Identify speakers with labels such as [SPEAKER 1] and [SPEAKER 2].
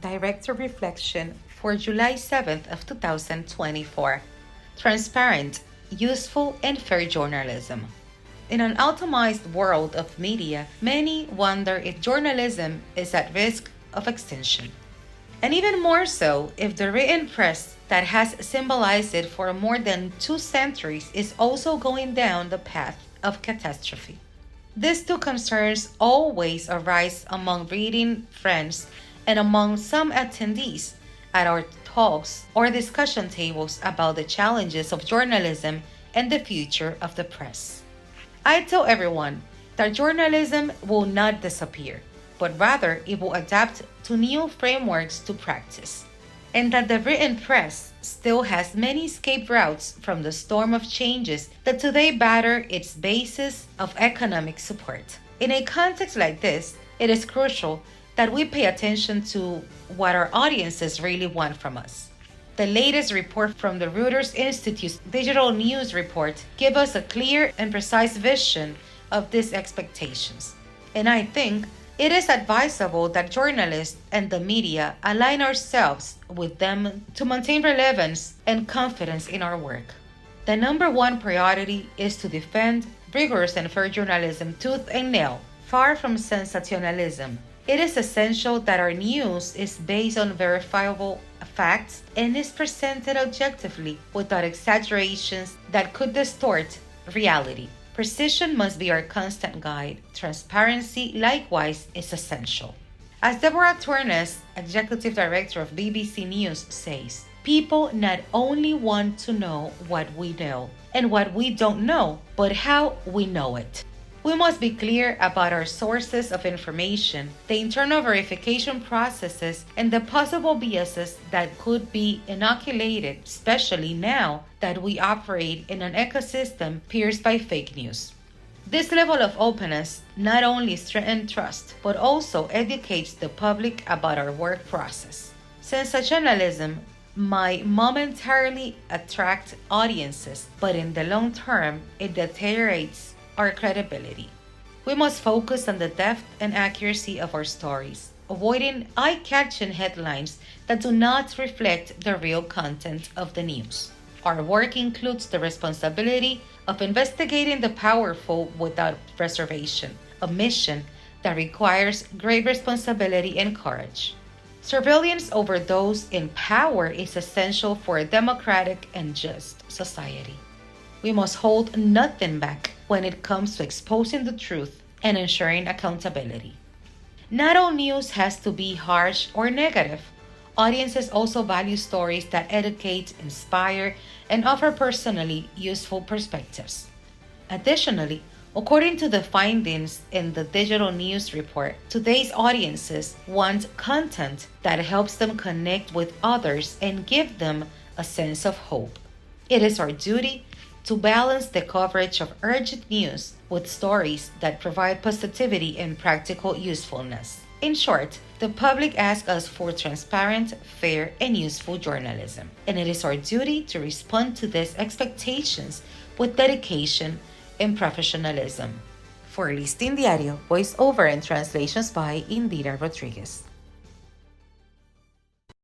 [SPEAKER 1] Director Reflection for July 7th of 2024. Transparent, useful, and fair journalism. In an automized world of media, many wonder if journalism is at risk of extinction. And even more so if the written press that has symbolized it for more than 2 centuries is also going down the path of catastrophe. These two concerns always arise among reading friends and among some attendees at our talks or discussion tables about the challenges of journalism and the future of the press. I tell everyone that journalism will not disappear, but rather it will adapt to new frameworks to practice, and that the written press still has many escape routes from the storm of changes that today batter its basis of economic support. In a context like this, it is crucial that we pay attention to what our audiences really want from us. The latest report from the Reuters Institute's Digital News Report gives us a clear and precise vision of these expectations. And I think it is advisable that journalists and the media align ourselves with them to maintain relevance and confidence in our work. The number one priority is to defend rigorous and fair journalism tooth and nail, far from sensationalism. It is essential that our news is based on verifiable facts and is presented objectively without exaggerations that could distort reality. Precision must be our constant guide. Transparency, likewise, is essential. As Deborah Turnes, Executive Director of BBC News, says, people not only want to know what we know and what we don't know, but how we know it. We must be clear about our sources of information, the internal verification processes, and the possible biases that could be inoculated, especially now that we operate in an ecosystem pierced by fake news. This level of openness not only strengthens trust, but also educates the public about our work process. Sensationalism might momentarily attract audiences, but in the long term, it deteriorates our credibility. We must focus on the depth and accuracy of our stories, avoiding eye-catching headlines that do not reflect the real content of the news. Our work includes the responsibility of investigating the powerful without reservation, a mission that requires great responsibility and courage. Surveillance over those in power is essential for a democratic and just society. We must hold nothing back when it comes to exposing the truth and ensuring accountability. Not all news has to be harsh or negative. Audiences also value stories that educate, inspire, and offer personally useful perspectives. Additionally, according to the findings in the Digital News Report, today's audiences want content that helps them connect with others and give them a sense of hope. It is our duty to balance the coverage of urgent news with stories that provide positivity and practical usefulness. In short, the public asks us for transparent, fair, and useful journalism, and it is our duty to respond to these expectations with dedication and professionalism. For Listín Diario, voiceover and translations by Indira Rodriguez.